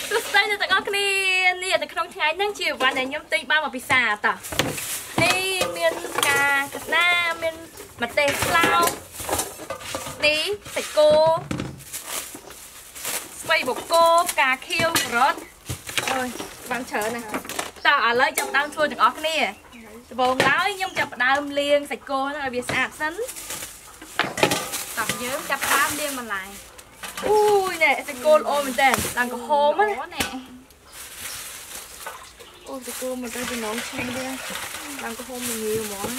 tôi say được tao cái này từ trong ngày nắng chiều và này nhóm tây ba mà bị xả tao đi miền cà cà na miền mặt tê lao đi sạch cô quay bột cô cà khiêu rớt rồi bạn chờ này tao ở lấy trong tao chua được óc nè vòng nói nhưng chập đam liền sạch cô nó là việc sạch sấn tập nhớ chập đam liền mà lại ui nè sạch cô ôm mình tên làm cái hôm á nè ôi sạch cô mình tên thì nón xanh đi làm cái hôm mình nhiều món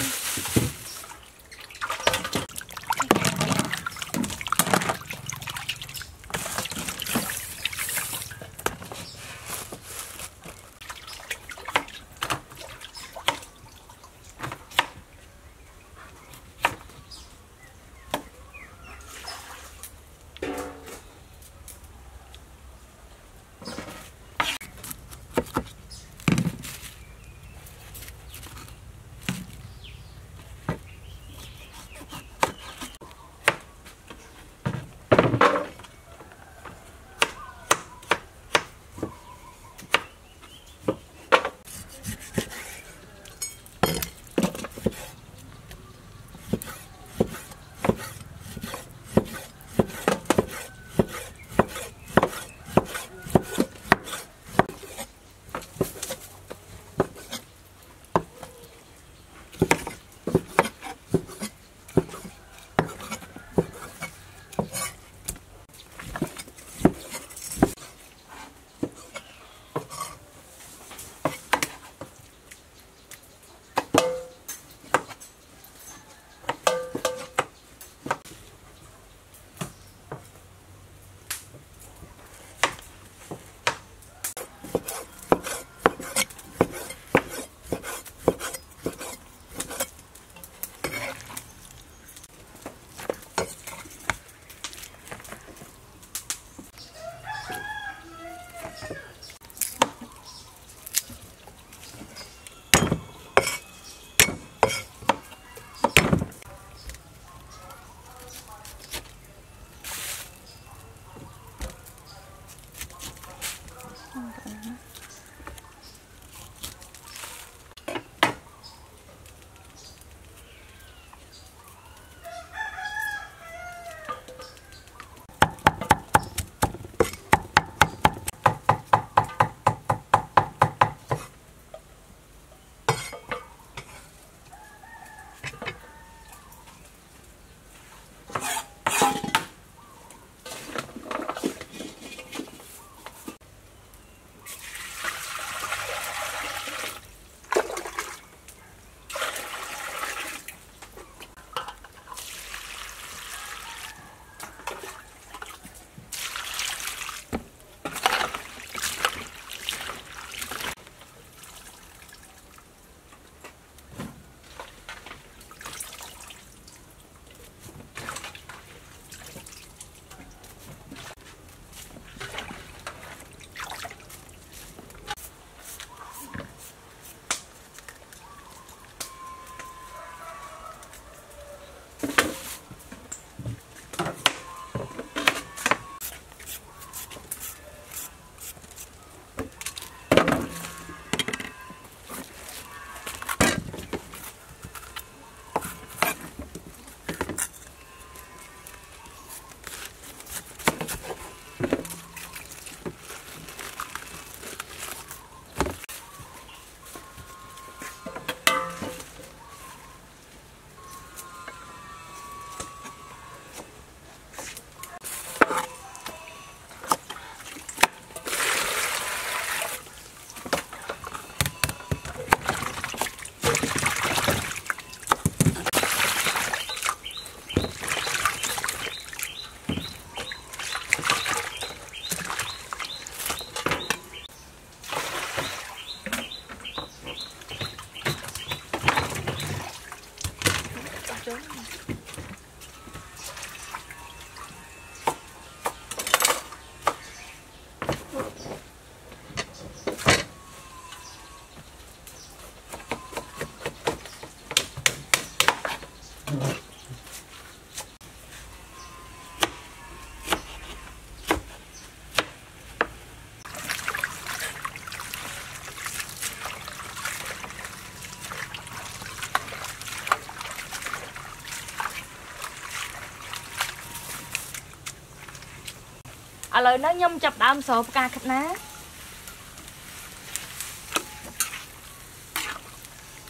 ở lời nó nhâm chập đam sổ ca khát ná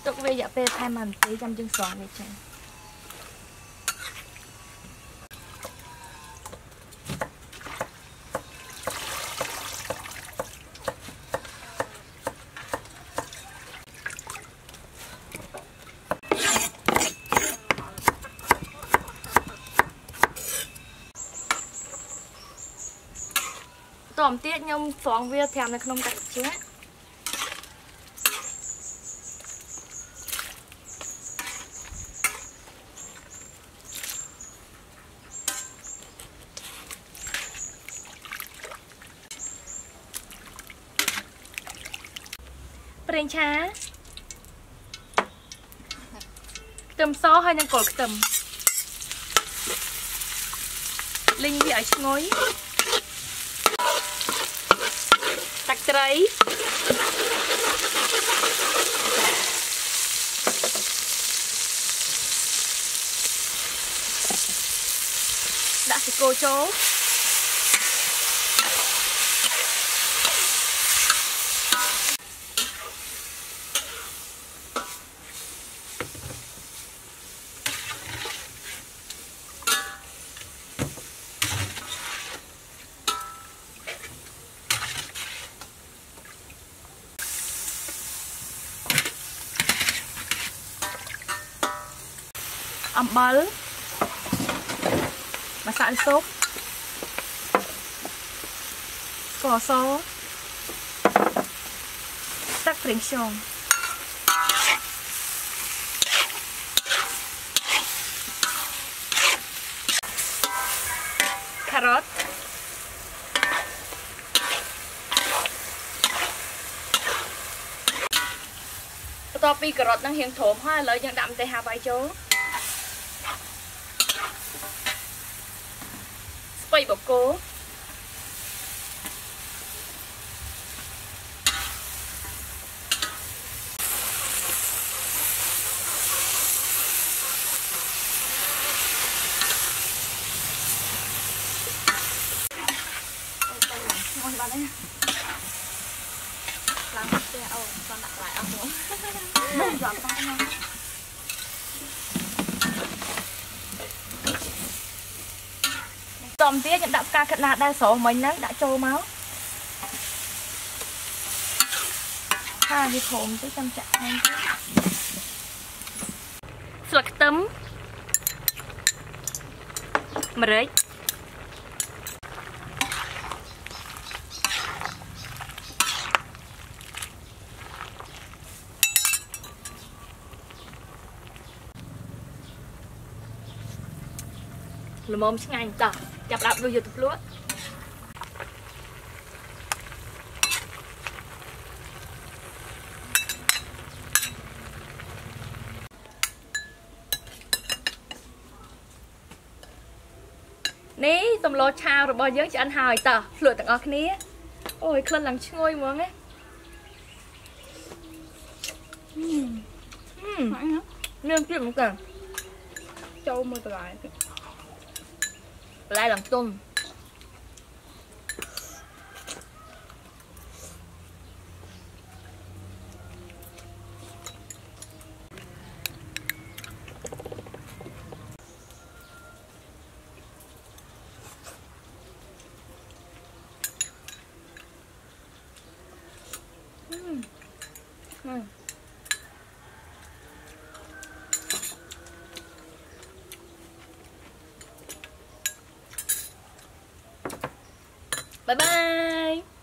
tục về dạ phê thay màn tí trong chân xoắn về chàng tòm tiết nhông xoắn về thèm này không cạnh chứ Preng chá tầm xó hay năng cột tầm linh bị ở ngối tạch trái đã thì cô chố âm bal masak sop phở tắc preng xong cà rốtต่อปีกรดนั่งเฮียงโถมห้าเลยยังดำแต่หาใบโจ้ไปบอกโก้tòm tía những đạm ca cận nạt đa số mình nắng đã trâu máu hai cái thùng tới trăm trạng anh sạc tấm mà đấy là mồm sáng anh tỏ chập đạp vô YouTube luôn ní tôm lô chao rồi bao giờ cho anh hỏi tỏ lựa tặng ở ní ôi khăn lắng ngôi món ấy nên chuyện một cần châu mưa lại làm tôm bye bye.